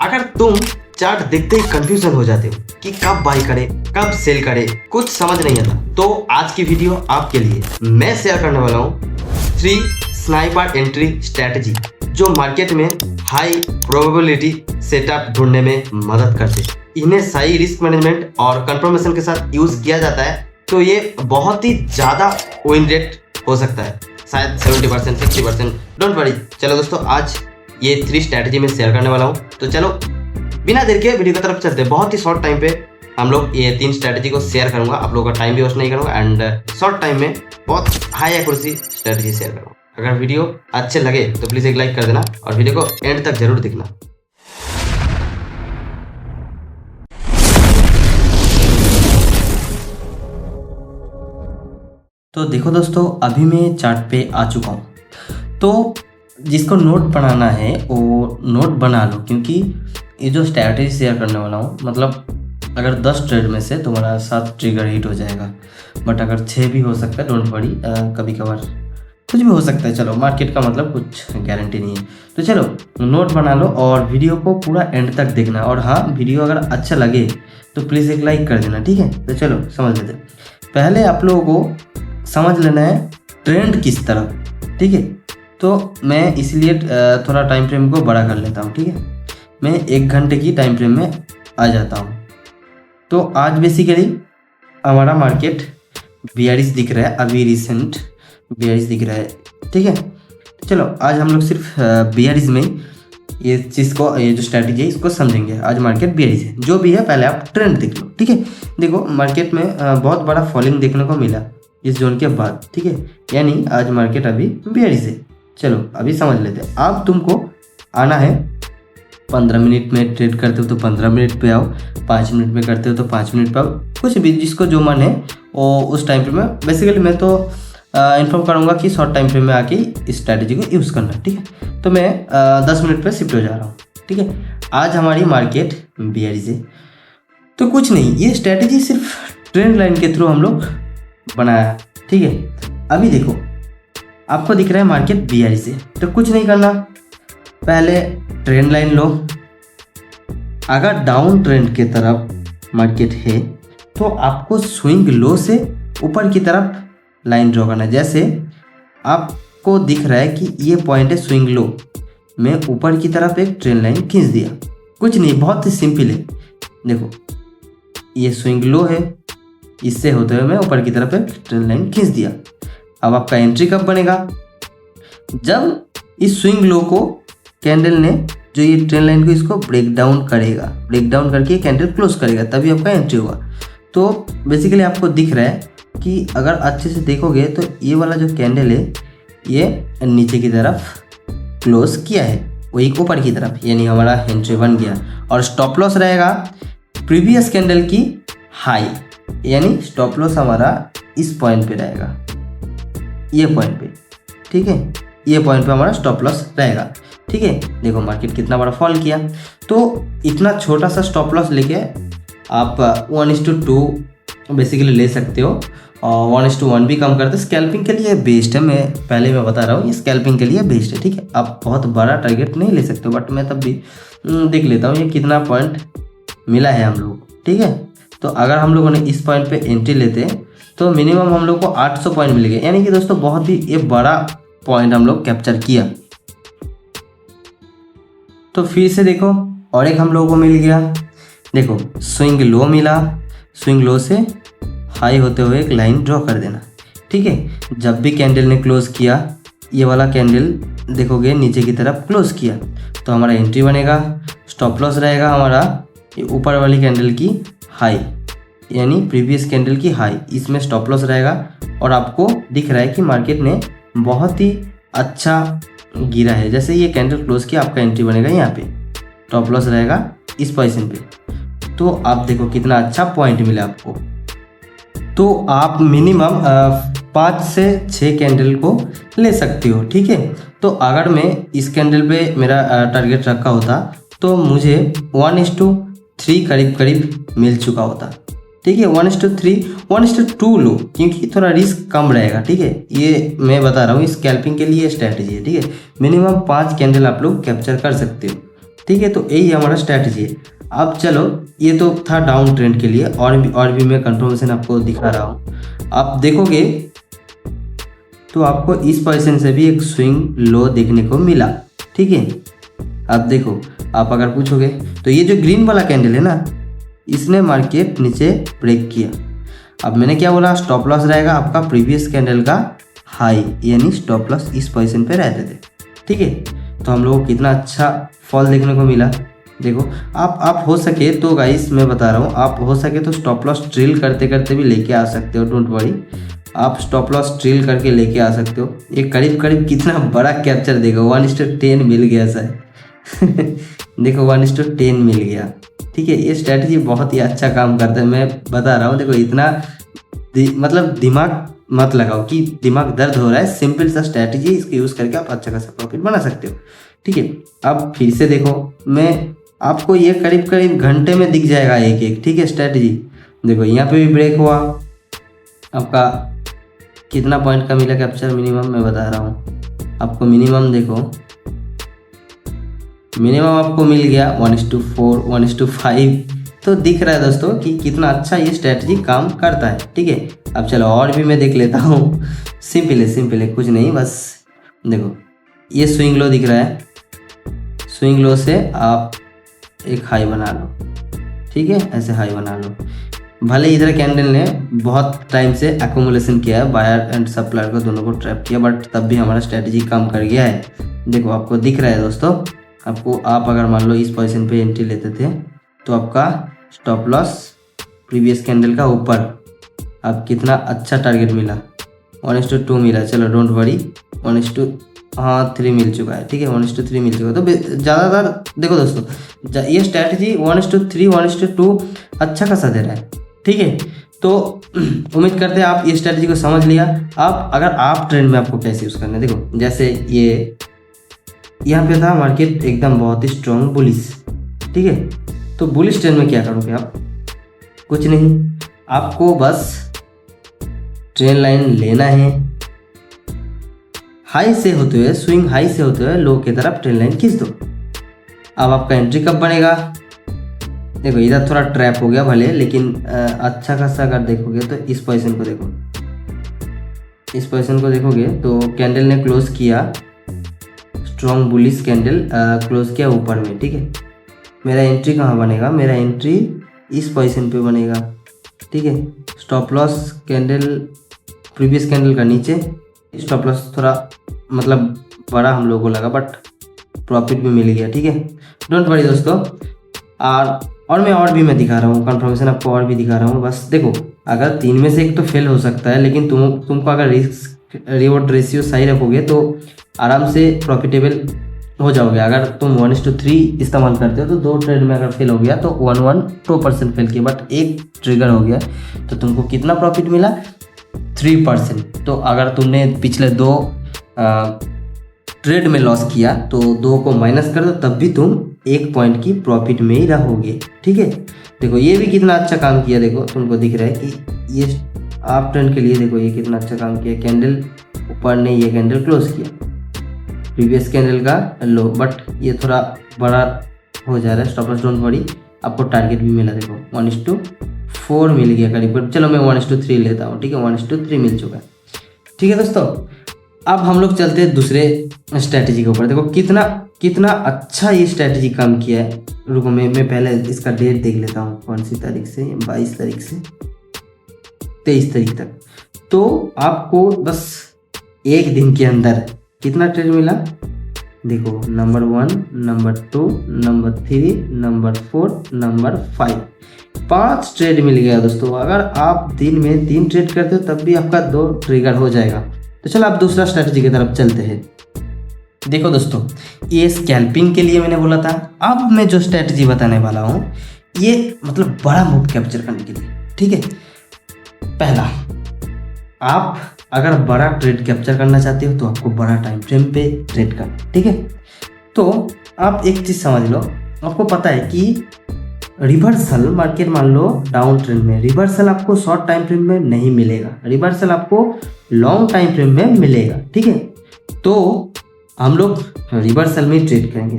अगर तुम चार्ट देखते ही कंफ्यूजन हो जाते हो कि कब बाई करे कब सेल करे, कुछ समझ नहीं आता, तो आज की वीडियो आपके लिए। मैं शेयर करने वाला हूँ 3 स्नाइपर एंट्री स्ट्रेटजी जो मार्केट में हाई प्रोबेबिलिटी सेटअप ढूंढने में मदद करते हैं। इन्हें सही रिस्क मैनेजमेंट और कंफर्मेशन के साथ यूज किया जाता है तो ये बहुत ही ज्यादा विन रेट हो सकता है, शायद 70%, 60%। Don't worry. चलो दोस्तों, आज ये 3 स्ट्रैटेजी में शेयर करने वाला हूँ। तो चलो बिना देर के वीडियो की तरफ चलते हैं। बहुत ही शॉर्ट टाइम पे हम लोग ये 3 स्ट्रैटेजी को शेयर करूंगा, आप लोगों का टाइम भी वेस्ट नहीं करूंगा एंड शॉर्ट टाइम में बहुत हाई एक्यूरेसी स्ट्रैटेजी शेयर करूंगा। अगर वीडियो अच्छे लगे तो प्लीज एक लाइक कर देना और वीडियो को एंड तक जरूर देखना। तो देखो दोस्तों, अभी मैं चार्ट पे आ चुका हूँ। तो जिसको नोट बनाना है वो नोट बना लो, क्योंकि ये जो स्ट्रैटेजी शेयर करने वाला हूँ, मतलब अगर 10 ट्रेड में से तुम्हारा 7 ट्रिगर हिट हो जाएगा, बट अगर 6 भी हो सकता है। डोंट वरी, कभी कभार कुछ भी हो सकता है। चलो, मार्केट का मतलब कुछ गारंटी नहीं है। तो चलो नोट बना लो और वीडियो को पूरा एंड तक देखना। और हाँ, वीडियो अगर अच्छा लगे तो प्लीज़ एक लाइक कर देना, ठीक है। तो चलो समझ लेते हैं। पहले आप लोगों को समझ लेना है ट्रेंड किस तरफ, ठीक है। तो मैं इसलिए थोड़ा टाइम फ्रेम को बड़ा कर लेता हूँ, ठीक है। मैं 1 घंटे की टाइम फ्रेम में आ जाता हूँ। तो आज बेसिकली हमारा मार्केट बेयरिश दिख रहा है, अभी रिसेंट बेयरिश दिख रहा है, ठीक है। चलो आज हम लोग सिर्फ बेयरिश में ये चीज़ को, ये जो स्ट्रैटेजी है इसको समझेंगे। आज मार्केट बेयरिश है, जो भी है पहले आप ट्रेंड देख लो, ठीक है। देखो मार्केट में बहुत बड़ा फॉलिंग देखने को मिला इस जोन के बाद, ठीक है। यानी आज मार्केट अभी बेयरिश है। चलो अभी समझ लेते हैं। अब तुमको आना है 15 मिनट में ट्रेड करते हो तो 15 मिनट पे आओ, 5 मिनट में करते हो तो 5 मिनट पे आओ, कुछ भी जिसको जो मन है वो उस टाइम फ्रेम में। बेसिकली मैं तो इन्फॉर्म करूँगा कि शॉर्ट टाइम फ्रेम में आके इस स्ट्रैटेजी को यूज़ करना, ठीक है। तो मैं 10 मिनट पे शिफ्ट हो जा रहा हूँ, ठीक है। आज हमारी मार्केट बेयरिश है, तो कुछ नहीं, ये स्ट्रैटेजी सिर्फ ट्रेंड लाइन के थ्रू हम लोग बनाया, ठीक है। अभी देखो आपको दिख रहा है मार्केट बेयरिश है, तो कुछ नहीं करना, पहले ट्रेंड लाइन लो। अगर डाउन ट्रेंड के तरफ मार्केट है तो आपको स्विंग लो से ऊपर की तरफ लाइन ड्रॉ करना है। जैसे आपको दिख रहा है कि ये पॉइंट है स्विंग लो, मैं ऊपर की तरफ एक ट्रेंड लाइन खींच दिया। कुछ नहीं, बहुत ही सिंपल है। देखो ये स्विंग लो है, इससे होते हुए मैं ऊपर की तरफ एक ट्रेंड लाइन खींच दिया। अब आपका एंट्री कब बनेगा? जब इस स्विंग लो को कैंडल ने, जो ये ट्रेंड लाइन को इसको ब्रेक डाउन करेगा, ब्रेक डाउन करके कैंडल क्लोज करेगा, तभी आपका एंट्री होगा। तो बेसिकली आपको दिख रहा है कि अगर अच्छे से देखोगे तो ये वाला जो कैंडल है ये नीचे की तरफ क्लोज किया है, वही ऊपर की तरफ, यानी हमारा एंट्री बन गया। और स्टॉप लॉस रहेगा प्रीवियस कैंडल की हाई, यानी स्टॉप लॉस हमारा इस पॉइंट पे रहेगा, ये पॉइंट पे, ठीक है। ये पॉइंट पे हमारा स्टॉप लॉस रहेगा, ठीक है। देखो मार्केट कितना बड़ा फॉल किया, तो इतना छोटा सा स्टॉप लॉस लेके आप 1:2 बेसिकली ले सकते हो, और 1:1 भी कम करते। स्कैल्पिंग के लिए बेस्ट है, मैं पहले मैं बता रहा हूँ, ये स्कैल्पिंग के लिए बेस्ट है, ठीक है। आप बहुत बड़ा टारगेट नहीं ले सकते हो, बट मैं तब भी देख लेता हूँ ये कितना पॉइंट मिला है हम लोग, ठीक है। तो अगर हम लोगों ने इस पॉइंट पे एंट्री लेते तो मिनिमम हम लोग को 800 पॉइंट मिलेंगे, यानी कि दोस्तों बहुत ही ये बड़ा पॉइंट हम लोग कैप्चर किया। तो फिर से देखो और एक हम लोगों को मिल गया। देखो स्विंग लो मिला, स्विंग लो से हाई होते हुए एक लाइन ड्रॉ कर देना, ठीक है। जब भी कैंडल ने क्लोज किया, ये वाला कैंडल देखोगे नीचे की तरफ क्लोज किया, तो हमारा एंट्री बनेगा। स्टॉप लॉस रहेगा हमारा ये ऊपर वाली कैंडल की हाई, यानी प्रीवियस कैंडल की हाई, इसमें स्टॉप लॉस रहेगा। और आपको दिख रहा है कि मार्केट ने बहुत ही अच्छा गिरा है। जैसे ये कैंडल क्लोज किया, आपका एंट्री बनेगा यहाँ पे, स्टॉप लॉस रहेगा इस पोजीशन पे। तो आप देखो कितना अच्छा पॉइंट मिला आपको। तो आप मिनिमम 5 से 6 कैंडल को ले सकते हो, ठीक है। तो अगर मैं इस कैंडल पे मेरा टारगेट रखा होता तो मुझे 1:3 करीब करीब मिल चुका होता, ठीक है। 1:3, 1:2 लो, क्योंकि थोड़ा रिस्क कम रहेगा, ठीक है। ये मैं बता रहा हूँ, स्कैल्पिंग के लिए स्ट्रैटेजी है, ठीक है। मिनिमम 5 कैंडल आप लोग कैप्चर कर सकते हो, ठीक है, तो यही हमारा स्ट्रैटेजी है। अब चलो, ये तो था डाउन ट्रेंड के लिए, और भी मैं कंफर्मेशन आपको दिखा रहा हूँ। आप देखोगे तो आपको इस पोजीशन से भी एक स्विंग लो देखने को मिला, ठीक है। अब देखो, आप अगर पूछोगे तो ये जो ग्रीन वाला कैंडल है ना, इसने मार्केट नीचे ब्रेक किया। अब मैंने क्या बोला, स्टॉप लॉस रहेगा आपका प्रीवियस कैंडल का हाई, यानी स्टॉप लॉस इस पोजीशन पे रहते थे, ठीक है। तो हम लोगों को कितना अच्छा फॉल देखने को मिला। देखो, आप हो सके तो गाइस मैं बता रहा हूँ, आप हो सके तो स्टॉप लॉस ड्रिल करते करते भी लेके आ सकते हो, डोंट वरी। आप स्टॉप लॉस ड्रिल करके लेके आ सकते हो। ये करीब करीब कितना बड़ा कैप्चर देगा, 1:10 मिल गया सर देखो 1:10 मिल गया, ठीक है। ये स्ट्रैटेजी बहुत ही अच्छा काम करता है, मैं बता रहा हूँ। देखो, इतना मतलब दिमाग मत लगाओ कि दिमाग दर्द हो रहा है, सिंपल सा स्ट्रैटेजी, इसको यूज़ करके आप अच्छा खासा प्रॉफिट बना सकते हो, ठीक है। अब फिर से देखो, मैं आपको ये करीब करीब घंटे में दिख जाएगा एक एक, ठीक है, स्ट्रैटेजी। देखो, यहाँ पे भी ब्रेक हुआ, आपका कितना पॉइंट का मिला कैप्चर मिनिमम, मैं बता रहा हूँ आपको। मिनिमम देखो, मिनिमम आपको मिल गया 1:4, 1:5। तो दिख रहा है दोस्तों कि कितना अच्छा ये स्ट्रैटेजी काम करता है, ठीक है। अब चलो और भी मैं देख लेता हूँ। सिंपल है, कुछ नहीं, बस देखो ये स्विंग लो दिख रहा है। स्विंग लो से आप एक हाई बना लो, ठीक है, ऐसे हाई बना लो। भले इधर कैंडल ने बहुत टाइम से एक्यूमुलेशन किया है, बायर एंड सप्लायर को दोनों को ट्रैप किया, बट तब भी हमारा स्ट्रैटेजी काम कर गया है। देखो, आपको दिख रहा है दोस्तों, आपको, आप अगर मान लो इस पोजीशन पे एंट्री लेते थे तो आपका स्टॉप लॉस प्रीवियस कैंडल का ऊपर, अब कितना अच्छा टारगेट मिला, 1:2 मिला। चलो डोंट वरी, 1:3 मिल चुका है, ठीक है, 1:3 मिल चुका है। तो ज़्यादातर देखो दोस्तों, ये स्ट्रैटेजी 1:3, 1:2 अच्छा खासा दे रहा है, ठीक है। तो उम्मीद करते हैं आप ये स्ट्रैटेजी को समझ लिया। आप अगर आप ट्रेंड में आपको कैसे यूज़ करना है, देखो जैसे ये यहाँ पे था मार्केट एकदम बहुत ही स्ट्रॉन्ग बुलिश, ठीक है। तो बुलिश ट्रेंड में क्या करोगे आप, कुछ नहीं, आपको बस ट्रेंड लाइन लेना है, हाई से होते हुए, स्विंग हाई से होते हुए लो की तरफ ट्रेंड लाइन खींच दो। अब आपका एंट्री कब बनेगा, देखो इधर थोड़ा ट्रैप हो गया भले, लेकिन अच्छा खासा अगर देखोगे तो इस पोजीशन को देखो, इस पोजीशन को देखोगे तो कैंडल ने क्लोज किया, स्ट्रॉन्ग बुलिश कैंडल क्लोज किया ऊपर में, ठीक है। मेरा एंट्री कहाँ बनेगा, मेरा एंट्री इस पोजीशन पे बनेगा, ठीक है। Stop loss candle previous candle का नीचे, स्टॉप लॉस थोड़ा मतलब बड़ा हम लोगों को लगा, बट प्रॉफिट भी मिल गया, ठीक है। डोंट वरी दोस्तों। और मैं दिखा रहा हूँ, कंफर्मेशन आपको और भी दिखा रहा हूँ। बस देखो, अगर 3 में से एक तो फेल हो सकता है, लेकिन तुमको अगर रिस्क रिवॉर्ड रेशियो सही रखोगे तो आराम से प्रॉफिटेबल हो जाओगे। अगर तुम 1:3 इस्तेमाल करते हो तो 2 ट्रेड में अगर फेल हो गया तो 2% फेल किया, बट एक ट्रिगर हो गया तो तुमको कितना प्रॉफिट मिला, 3%। तो अगर तुमने पिछले 2 ट्रेड में लॉस किया तो 2 को माइनस कर दो, तब भी तुम 1 पॉइंट की प्रॉफिट में ही रहोगे, ठीक है। देखो ये भी कितना अच्छा काम किया, देखो तुमको दिख रहा है कि ये आप ट्रेंड के लिए देखो ये कितना अच्छा काम किया। कैंडल ऊपर ने ये कैंडल क्लोज किया, प्रीवियस कैंडल का लो, बट ये थोड़ा बड़ा हो जा रहा है। स्टॉप लॉस डोंट वरी, आपको टारगेट भी मिला, देखो 1:4 मिल गया करीब। चलो मैं 1:3 लेता हूँ, ठीक है, 1:3 मिल चुका है, ठीक है दोस्तों। अब हम लोग चलते हैं दूसरे स्ट्रैटेजी के ऊपर। देखो कितना अच्छा ये स्ट्रैटेजी काम किया है। रुको मैं पहले इसका डेट देख लेता हूँ, कौन सी तारीख से, 22 तारीख से 23 तारीख तक। तो आपको बस एक दिन के अंदर कितना ट्रेड मिला, देखो number 1, number 2, number 3, number 4, number 5, 5 trade मिल गया दोस्तों। अगर आप दिन में 3 ट्रेड करते हो तब भी आपका 2 ट्रिगर हो जाएगा। तो चलो आप दूसरा स्ट्रैटेजी की तरफ चलते हैं। देखो दोस्तों, ये स्कैल्पिंग के लिए मैंने बोला था। अब मैं जो स्ट्रैटेजी बताने वाला हूँ ये मतलब बड़ा मूव कैप्चर करने के लिए, ठीक है। पहला, आप अगर बड़ा ट्रेड कैप्चर करना चाहते हो तो आपको बड़ा टाइम फ्रेम पे ट्रेड करना, ठीक है। तो आप एक चीज़ समझ लो, आपको पता है कि रिवर्सल मार्केट मान लो डाउन ट्रेंड में, रिवर्सल आपको शॉर्ट टाइम फ्रेम में नहीं मिलेगा, रिवर्सल आपको लॉन्ग टाइम फ्रेम में मिलेगा, ठीक है। तो हम लोग रिवर्सल में ट्रेड करेंगे।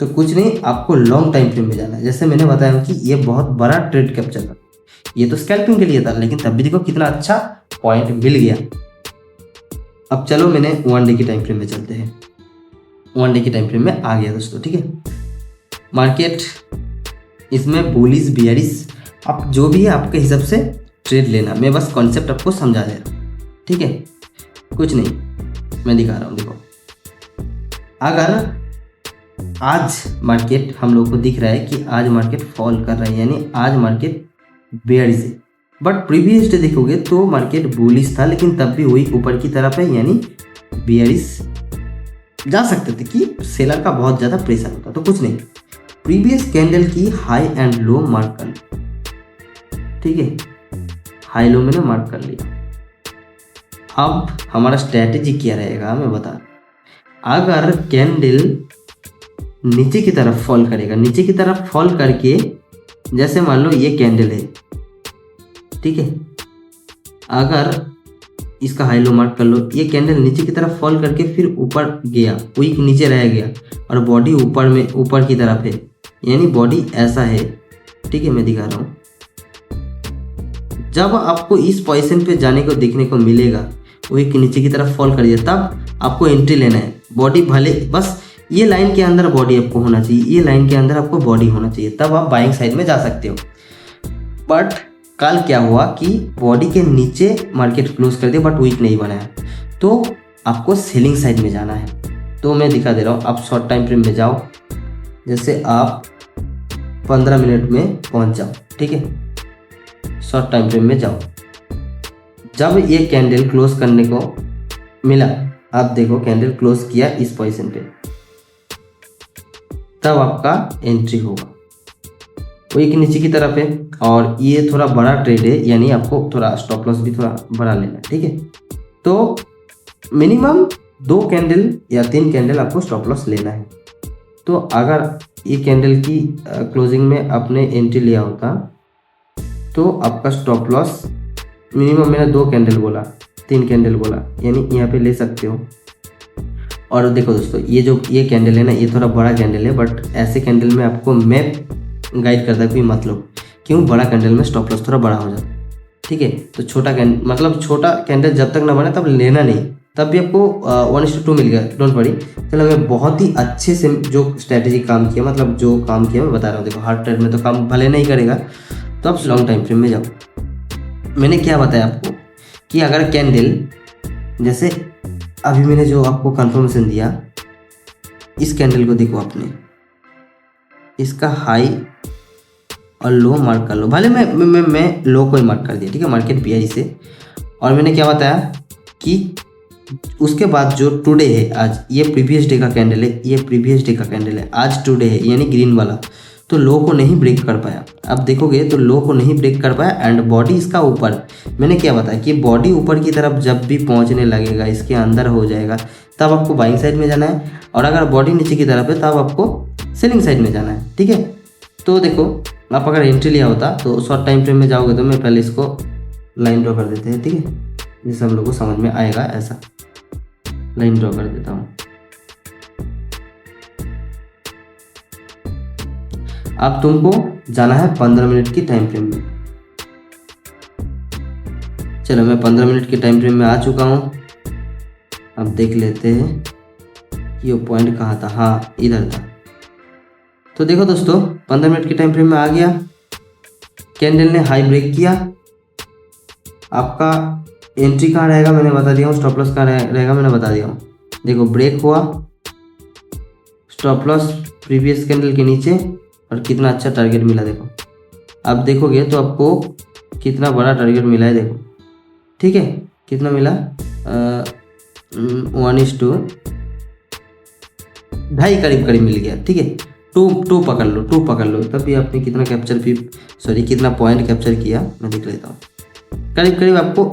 तो कुछ नहीं, आपको लॉन्ग टाइम फ्रेम में जाना है। जैसे मैंने बताया कि ये बहुत बड़ा ट्रेड कैप्चर था, ये तो स्कैल्पिंग के लिए था, लेकिन तब भी देखो कितना अच्छा पॉइंट मिल गया। अब चलो मैंने 1 डे की टाइम फ्रेम में चलते हैं। 1 डे की टाइम फ्रेम में आ गया दोस्तों, ठीक है। मार्केट इसमें बुलिश बियरिश आप जो भी है आपके हिसाब से ट्रेड लेना, मैं बस कॉन्सेप्ट आपको समझा दे रहा हूँ, ठीक है। कुछ नहीं, मैं दिखा रहा हूँ। देखो अगर आज मार्केट हम लोग को दिख रहा है कि आज मार्केट फॉल कर रहा है, यानी आज मार्केट बेयरिश है, बट प्रीवियस डे देखोगे तो मार्केट बुलिश था, लेकिन तब भी वही ऊपर की तरफ है, यानी बेयरिश जा सकते थे कि सेलर का बहुत ज़्यादा प्रेशर होता। तो कुछ नहीं, प्रीवियस कैंडल की हाई एंड लो मार्क कर लो, ठीक है। हाई लो मैंने मार्क कर लिया। अब हमारा स्ट्रैटेजी क्या रहेगा मैं बता, अगर कैंडल नीचे की तरफ फॉल करेगा, नीचे की तरफ फॉल करके जैसे मान लो ये कैंडल है, ठीक है, अगर इसका हाई लो मार्क कर लो, ये कैंडल नीचे की तरफ फॉल करके फिर ऊपर गया, विक नीचे रह गया और बॉडी ऊपर में ऊपर की तरफ है, यानी बॉडी ऐसा है, ठीक है। मैं दिखा रहा हूँ, जब आपको इस पोजीशन पे जाने को देखने को मिलेगा, विक नीचे की तरफ फॉल कर दिया, तब आपको एंट्री लेना है। बॉडी भले बस ये लाइन के अंदर बॉडी आपको होना चाहिए, ये लाइन के अंदर आपको बॉडी होना चाहिए, तब आप बाइंग साइड में जा सकते हो। बट कल क्या हुआ कि बॉडी के नीचे मार्केट क्लोज कर दिया, बट वीक नहीं बनाया, तो आपको सेलिंग साइड में जाना है। तो मैं दिखा दे रहा हूँ, आप शॉर्ट टाइम फ्रेम में जाओ, जैसे आप 15 मिनट में पहुँच जाओ, ठीक है। शॉर्ट टाइम फ्रेम में जाओ, जब ये कैंडल क्लोज करने को मिला, आप देखो कैंडल क्लोज किया इस पोजीशन पे, तब आपका एंट्री होगा। विक नीचे की तरफ है और ये थोड़ा बड़ा ट्रेड है, यानी आपको थोड़ा स्टॉप लॉस भी थोड़ा बड़ा लेना है, ठीक है। तो मिनिमम 2 कैंडल या 3 कैंडल आपको स्टॉप लॉस लेना है। तो अगर ये कैंडल की क्लोजिंग में आपने एंट्री लिया होता तो आपका स्टॉप लॉस मिनिमम, मैंने 2 कैंडल बोला, 3 कैंडल बोला, यानी यहाँ पे ले सकते हो। और देखो दोस्तों, ये कैंडल है ना, ये थोड़ा बड़ा कैंडल है, बट ऐसे कैंडल में आपको मैप गाइड करता है कोई मतलब, क्यों बड़ा कैंडल में स्टॉप लॉस थोड़ा बड़ा हो जाता है, ठीक है। तो छोटा कैंडल मतलब छोटा कैंडल जब तक ना बने तब लेना नहीं, तब भी आपको 1:2 मिल गया, डोंट वरी। चलो मैं बहुत ही अच्छे से जो स्ट्रैटेजी काम किया, मतलब जो काम किया मैं बता रहा हूँ। देखो हार्ड ट्रेड में तो काम भले नहीं करेगा, तो आप लॉन्ग टाइम फ्रेम में जाओ। मैंने क्या बताया आपको कि अगर कैंडल जैसे अभी मैंने जो आपको कंफर्मेशन दिया, इस कैंडल को देखो आपने, इसका हाई और लो मार्क कर लो, भले मैं लो को ही मार्क कर दिया, ठीक है, मार्केट पीआई से। और मैंने क्या बताया कि उसके बाद जो टुडे है, आज ये प्रीवियस डे का कैंडल है, ये प्रीवियस डे का कैंडल है, आज टुडे है, यानी ग्रीन वाला, तो लो को नहीं ब्रेक कर पाया। अब देखोगे तो लो को नहीं ब्रेक कर पाया एंड बॉडी इसका ऊपर, मैंने क्या बताया कि बॉडी ऊपर की तरफ जब भी पहुंचने लगेगा, इसके अंदर हो जाएगा, तब आपको बाइंग साइड में जाना है। और अगर बॉडी नीचे की तरफ है तब आपको सेलिंग साइड में जाना है, ठीक है। तो देखो आप अगर एंट्री लिया होता तो शॉर्ट टाइम फ्रेम में जाओगे, तो मैं पहले इसको लाइन ड्रॉ कर देते हैं, ठीक है, जिससे हम लोग को समझ में आएगा। ऐसा लाइन ड्रॉ कर देता हूँ। अब तुमको जाना है 15 मिनट की टाइम फ्रेम में। चलो मैं 15 मिनट के टाइम फ्रेम में आ चुका हूँ। अब देख लेते हैं कि वो पॉइंट कहाँ था। हाँ इधर था। तो देखो दोस्तों 15 मिनट के टाइम फ्रेम में आ गया, कैंडल ने हाई ब्रेक किया। आपका एंट्री कहाँ रहेगा मैंने बता दिया हूँ, स्टॉप लॉस कहाँ रहेगा मैंने बता दिया हूँ। देखो ब्रेक हुआ, स्टॉप लॉस प्रीवियस कैंडल के नीचे, और कितना अच्छा टारगेट मिला देखो। अब देखोगे तो आपको कितना बड़ा टारगेट मिला है देखो, ठीक है। कितना मिला 1:2 करीब मिल गया, ठीक है। टू पकड़ लो तभी आपने कितना कैप्चर कितना पॉइंट कैप्चर किया मैं देख लेता हूँ। करीब आपको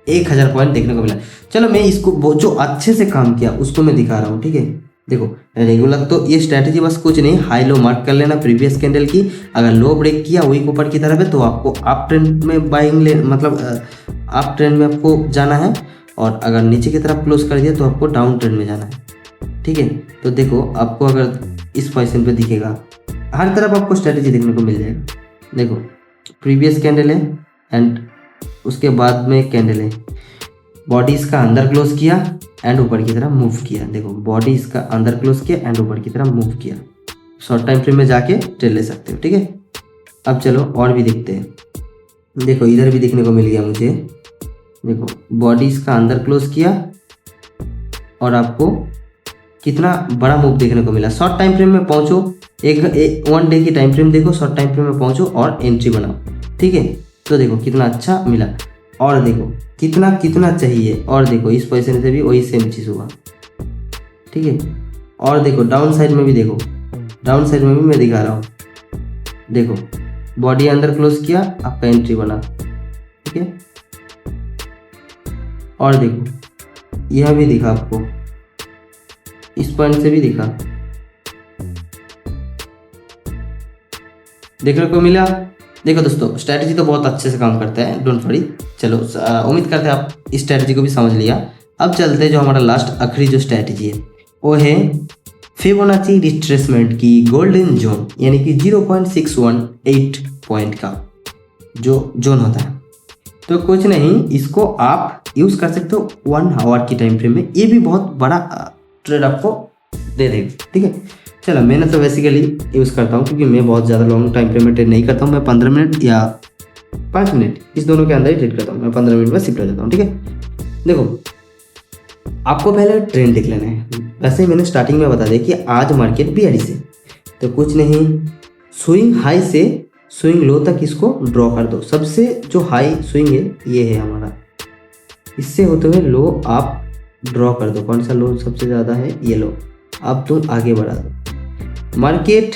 1000 पॉइंट देखने को मिला। चलो मैं इसको जो अच्छे से काम किया उसको मैं दिखा रहा हूँ, ठीक है। देखो रेगुलर तो ये स्ट्रैटेजी बस कुछ नहीं, हाई लो मार्क कर लेना प्रीवियस कैंडल की। अगर लो ब्रेक किया वही ऊपर की तरफ है तो आपको अप ट्रेंड में बाइंग मतलब अप ट्रेंड में आपको जाना है, और अगर नीचे की तरफ क्लोज कर दिया तो आपको डाउन ट्रेंड में जाना है, ठीक है। तो देखो आपको अगर इस पोजीशन पे दिखेगा। हर तरफ आपको स्ट्रैटेजी देखने को मिल जाएगा। देखो प्रीवियस कैंडल है एंड उसके बाद में एक कैंडल है, बॉडी इसका अंदर क्लोज किया एंड ऊपर की तरफ मूव किया। देखो बॉडी इसका अंदर क्लोज किया एंड ऊपर की तरफ मूव किया। शॉर्ट टाइम फ्रेम में जाके ट्रेड ले सकते हो, ठीक है। अब चलो और भी देखते हैं। देखो इधर भी देखने को मिल गया मुझे, देखो बॉडी इसका अंदर क्लोज किया और आपको कितना बड़ा मूव देखने को मिला। शॉर्ट टाइम फ्रेम में पहुंचो, एक 1 डे की टाइम फ्रेम देखो, शॉर्ट टाइम फ्रेम में पहुंचो और एंट्री बनाओ, ठीक है। तो देखो कितना अच्छा मिला और देखो कितना कितना चाहिए, और देखो इस पोजीशन से भी वही सेम चीज़ हुआ, ठीक है। और देखो डाउन साइड में भी, देखो डाउन साइड में भी मैं दिखा रहा हूँ। देखो बॉडी अंदर क्लोज किया, आपका एंट्री बना, ठीक है। और देखो यह भी दिखा आपको, इस पॉइंट से भी दिखा, देखने को मिला। देखो दोस्तों स्ट्रैटेजी तो बहुत अच्छे से काम करता है, डोंट वरी। चलो उम्मीद करते हैं आप इस स्ट्रैटेजी को भी समझ लिया। अब चलते हैं जो हमारा लास्ट आखिरी जो स्ट्रैटेजी है वो है फिबोनाची रिट्रेसमेंट की गोल्डन जोन, यानी कि 0.618 पॉइंट का जो जोन होता है। तो कुछ नहीं, इसको आप यूज़ कर सकते हो 1 आवर की टाइम फ्रेम में, ये भी बहुत बड़ा ट्रेड आपको दे देगा, ठीक है। चलो मैंने तो बेसिकली यूज़ करता हूँ क्योंकि मैं बहुत ज़्यादा लॉन्ग टाइम फ्रेम में ट्रेड नहीं करता हूँ। मैं 15 मिनट या 5 मिनट इस दोनों के अंदर ही ट्रेड करता हूँ। मैं 15 मिनट में शिफ्ट हो जाता हूँ, ठीक है। देखो आपको पहले ट्रेंड देख लेना है। वैसे ही मैंने स्टार्टिंग में बता दिया कि आज मार्केट बियरिश है, तो कुछ नहीं, स्विंग हाई से स्विंग लो तक इसको ड्रॉ कर दो। सबसे जो हाई स्विंग है ये है हमारा, इससे होते हुए लो आप ड्रॉ कर दो। कौन सा लो सबसे ज़्यादा है, ये लो, अब तुम आगे बढ़ा दो। मार्केट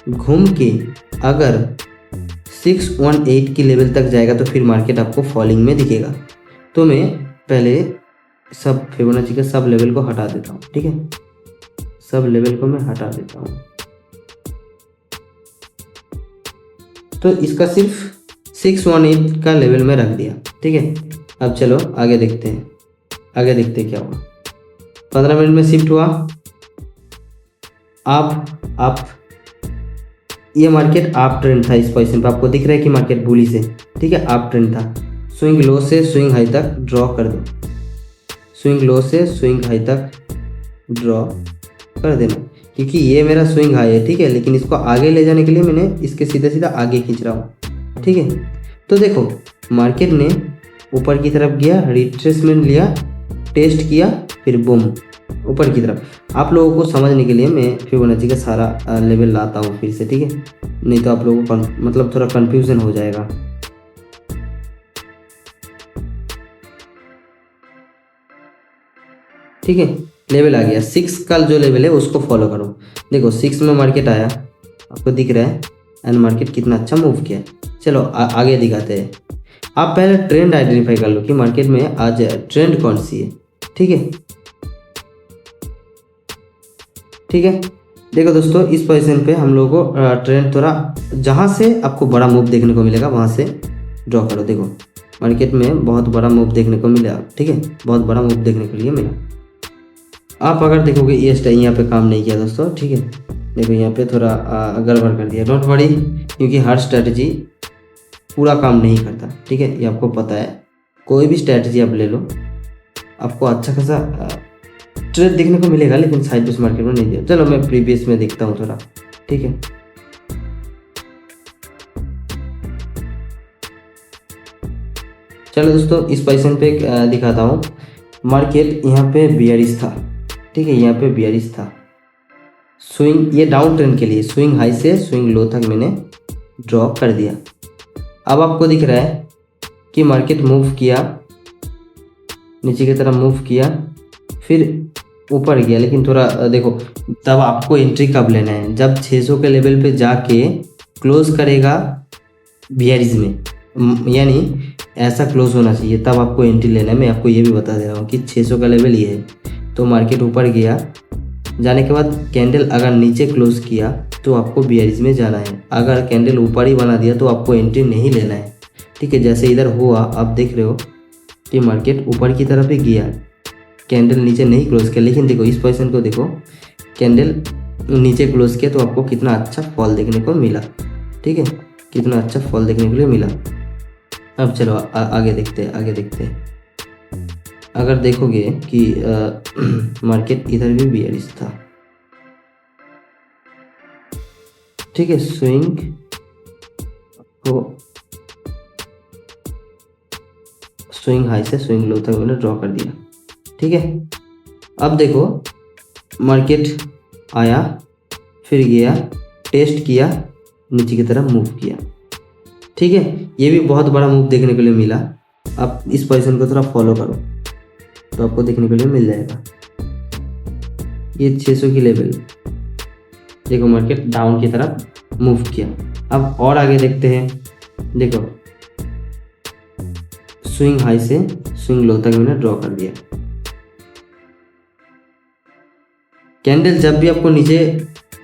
घूम के अगर 618 की लेवल तक जाएगा तो फिर मार्केट आपको फॉलिंग में दिखेगा। तो मैं पहले सब फिबोनाची के सब लेवल को हटा देता हूँ, ठीक है। सब लेवल को मैं हटा देता हूँ, तो इसका सिर्फ 618 का लेवल में रख दिया, ठीक है। अब चलो आगे देखते हैं, आगे देखते हैं क्या हुआ। 15 मिनट में शिफ्ट हुआ, आप ये मार्केट आप ट्रेंड था। इस पोजीशन पे आपको दिख रहा है कि मार्केट बुलिश है, ठीक है। आप ट्रेंड था, स्विंग लो से स्विंग हाई तक ड्रॉ कर दो, स्विंग लो से स्विंग हाई तक ड्रॉ कर देना, क्योंकि ये मेरा स्विंग हाई है, ठीक है। लेकिन इसको आगे ले जाने के लिए मैंने इसके सीधा सीधा आगे खींच रहा हूँ, ठीक है। तो देखो मार्केट ने ऊपर की तरफ गया, रिट्रेसमेंट लिया, टेस्ट किया, फिर बूम ऊपर की तरफ। आप लोगों को समझने के लिए मैं फिबोनाची का सारा लेवल लाता हूँ फिर से, ठीक है, नहीं तो आप लोगों को मतलब थोड़ा कन्फ्यूजन हो जाएगा। ठीक है, लेवल आ गया 6 का जो लेवल है उसको फॉलो करो। देखो 6 में मार्केट आया, आपको दिख रहा है, एंड मार्केट कितना अच्छा मूव किया। चलो आगे दिखाते हैं। आप पहले ट्रेंड आइडेंटिफाई कर लो कि मार्केट में आज ट्रेंड कौन सी है, ठीक है। ठीक है, देखो दोस्तों इस पोजीशन पे हम लोगों को ट्रेंड थोड़ा जहाँ से आपको बड़ा मूव देखने को मिलेगा वहाँ से ड्रॉ करो। देखो मार्केट में बहुत बड़ा मूव देखने को मिला, ठीक है, बहुत बड़ा मूव देखने के लिए मिला। आप अगर देखोगे ये स्टाइल यहाँ पे काम नहीं किया दोस्तों, ठीक है। देखो यहाँ पे थोड़ा गड़बड़ कर दिया, डोंट वरी, क्योंकि हर स्ट्रैटेजी पूरा काम नहीं करता, ठीक है, ये आपको पता है। कोई भी स्ट्रैटेजी आप ले लो, आपको अच्छा खासा ट्रेड देखने को मिलेगा, लेकिन साइड बेस मार्केट में नहीं दिया। चलो मैं प्रीवियस में देखता हूँ थोड़ा, ठीक है। चलो दोस्तों इस पोजीशन पे दिखाता हूँ। मार्केट यहाँ पे बियरिश था, ठीक है, यहाँ पे बियरिश था। स्विंग ये डाउन ट्रेंड के लिए स्विंग हाई से स्विंग लो तक मैंने ड्रॉ कर दिया। अब आपको दिख रहा है कि मार्केट मूव किया, नीचे की तरफ मूव किया, फिर ऊपर गया, लेकिन थोड़ा देखो तब आपको एंट्री कब लेना है, जब 600 के लेवल पे जाके क्लोज करेगा बियरिश में, यानी ऐसा क्लोज होना चाहिए, तब आपको एंट्री लेना है। मैं आपको ये भी बता दे रहा हूँ कि 600 का लेवल ये है, तो मार्केट ऊपर गया, जाने के बाद कैंडल अगर नीचे क्लोज किया तो आपको बियरिश में जाना है। अगर कैंडल ऊपर ही बना दिया तो आपको एंट्री नहीं लेना है, ठीक है। जैसे इधर हुआ, आप देख रहे हो कि मार्केट ऊपर की तरफ ही गया, कैंडल नीचे नहीं क्लोज किया। लेकिन देखो इस पोजीशन को देखो, कैंडल नीचे क्लोज किया तो आपको कितना अच्छा फॉल देखने को मिला। ठीक है, कितना अच्छा फॉल देखने के लिए मिला। अब चलो आगे देखते हैं। अगर देखोगे कि मार्केट इधर भी बेयरिश था। ठीक है, स्विंग हाई से स्विंग लो तक मैंने ड्रॉ कर दिया। ठीक है, अब देखो मार्केट आया, फिर गया, टेस्ट किया, नीचे की तरफ मूव किया। ठीक है, ये भी बहुत बड़ा मूव देखने के लिए मिला। आप इस पोजीशन को थोड़ा फॉलो करो तो आपको देखने के लिए मिल जाएगा। ये 600 की लेवल, देखो मार्केट डाउन की तरफ मूव किया। अब और आगे देखते हैं। देखो स्विंग हाई से स्विंग लो तक मैंने ड्रॉ कर दिया। कैंडल जब भी आपको नीचे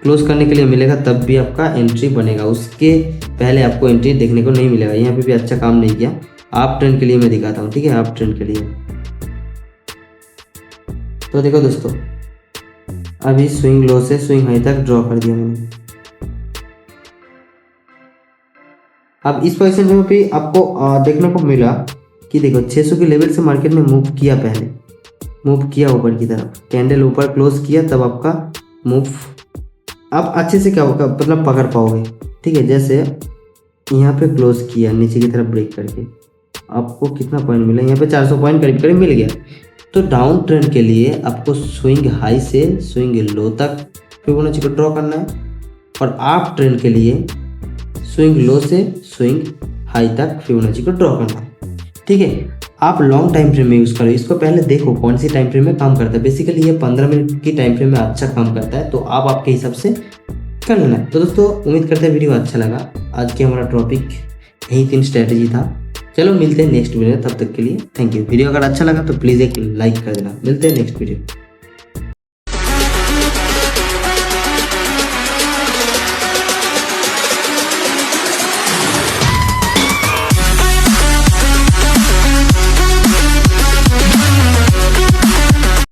क्लोज करने के लिए मिलेगा तब भी आपका एंट्री बनेगा, उसके पहले आपको एंट्री देखने को नहीं मिलेगा। यहाँ पे भी अच्छा काम नहीं किया। आप ट्रेंड के लिए मैं दिखाता हूँ। ठीक है, आप ट्रेंड के लिए तो देखो दोस्तों, अभी स्विंग लो से स्विंग हाई तक ड्रॉ कर दिया मैंने। अब इस पोजीशन में भी आपको देखने को मिला कि देखो 600 के लेवल से मार्केट ने मूव किया, पहले मूव किया ऊपर की तरफ, कैंडल ऊपर क्लोज किया, तब आपका मूव आप अच्छे से क्या होगा मतलब पकड़ पाओगे। ठीक है, जैसे यहाँ पे क्लोज किया नीचे की तरफ ब्रेक करके, आपको कितना पॉइंट मिला, यहाँ पे 400 पॉइंट करीब करीब मिल गया। तो डाउन ट्रेंड के लिए आपको स्विंग हाई से स्विंग लो तक फिबोनाची को ड्रॉ करना है, और आप ट्रेंड के लिए स्विंग लो से स्विंग हाई तक फिबोनाची को ड्रॉ करना है। ठीक है, आप लॉन्ग टाइम फ्रेम में यूज़ करो इसको। पहले देखो कौन सी टाइम फ्रेम में काम करता है। बेसिकली ये 15 मिनट की टाइम फ्रेम में अच्छा काम करता है, तो आप आपके हिसाब से कर लेना। तो दोस्तों उम्मीद करते हैं वीडियो अच्छा लगा। आज के हमारा टॉपिक यही 3 स्ट्रैटेजी था। चलो मिलते हैं नेक्स्ट वीडियो, तब तक के लिए थैंक यू। वीडियो अगर अच्छा लगा तो प्लीज़ एक लाइक कर देना। मिलते हैं नेक्स्ट वीडियो।